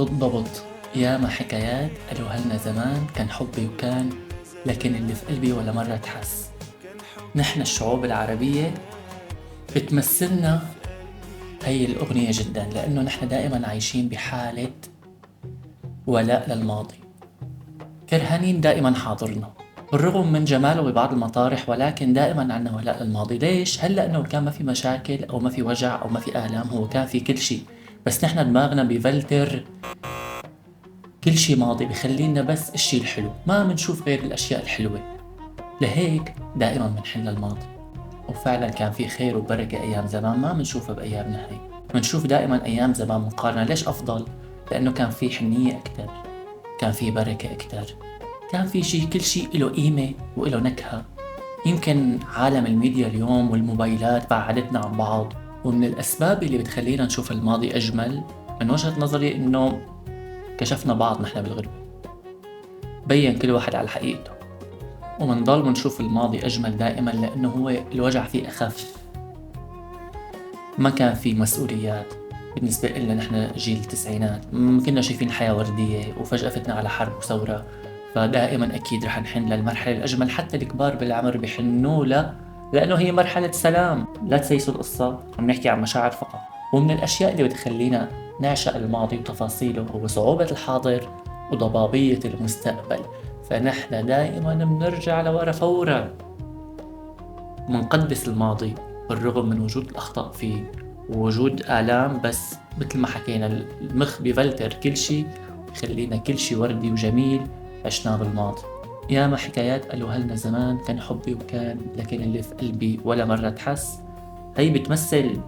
بالضبط. ياما حكايات قالوا هلنا زمان كان حبي وكان، لكن اللي في قلبي ولا مرة تحس. نحن الشعوب العربية بتمثلنا هي الأغنية جدا، لأنه نحن دائما عايشين بحالة ولاء للماضي، كرهانين دائما حاضرنا بالرغم من جماله ببعض المطارح، ولكن دائما عنا ولاء للماضي. ليش؟ هل لأنه كان ما في مشاكل أو ما في وجع أو ما في آلام؟ هو كان في كل شيء، بس نحن دماغنا بيفلتر كل شي ماضي، بخلينا بس الشي الحلو، ما منشوف غير الأشياء الحلوة. لهيك دائما منحن للماضي. وفعلا كان في خير وبركة أيام زمان ما منشوفها بأيامنا هاي. منشوف دائما أيام زمان مقارنة. ليش أفضل؟ لأنه كان في حنية أكتر، كان في بركة أكتر، كان في شي، كل شي له قيمة وله نكهة. يمكن عالم الميديا اليوم والموبايلات بعدتنا عن بعض، ومن الأسباب اللي بتخلينا نشوف الماضي أجمل من وجهة نظري إنه كشفنا بعض نحن بالغربة، بين كل واحد على حقيقته، ومنضل منشوف الماضي أجمل دائما لأنه هو الوجع فيه أخف. ما كان فيه مسؤوليات بالنسبة لنا. نحن جيل التسعينات كنا شايفين حياة وردية، وفجأة فتنا على حرب وثورة، فدائما أكيد رح نحن للمرحلة الأجمل. حتى الكبار بالعمر بحنوا له لأنه هي مرحلة سلام. لا تسيسوا القصة، عم نحكي عن مشاعر فقط. ومن الأشياء اللي بتخلينا نعشق الماضي وتفاصيله هو صعوبة الحاضر وضبابية المستقبل. فنحن دائما بنرجع لورا فورا، منقدس الماضي بالرغم من وجود الأخطاء فيه ووجود آلام، بس مثل ما حكينا المخ بيفلتر كل شي، يخلينا كل شي وردي وجميل عشناه بالماضي. ياما حكايات قالوا هلنا زمان كان حبي وكان، لكن اللي في قلبي ولا مرة تحس. هي بتمثل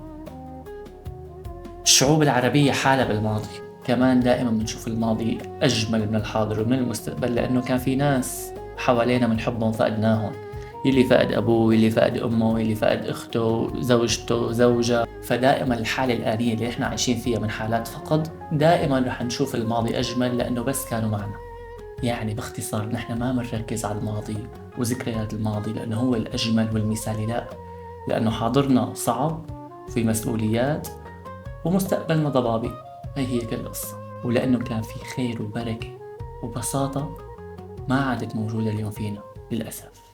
الشعوب العربية حالة بالماضي. كمان دائما بنشوف الماضي أجمل من الحاضر ومن المستقبل، لأنه كان في ناس حوالينا بنحبهم فقدناهم. يلي فقد أبوه، يلي فقد أمه، يلي فقد أخته، زوجته، زوجة. فدائما الحالة الآنية اللي إحنا عايشين فيها من حالات فقد، دائما رح نشوف الماضي أجمل لأنه بس كانوا معنا. يعني باختصار نحن ما منركز على الماضي وذكريات الماضي لأنه هو الأجمل والمثالي، لا، لأنه حاضرنا صعب وفي مسؤوليات ومستقبلنا ضبابي. هي كل القصة. ولأنه كان في خير وبركة وبساطة ما عادت موجودة اليوم فينا للأسف.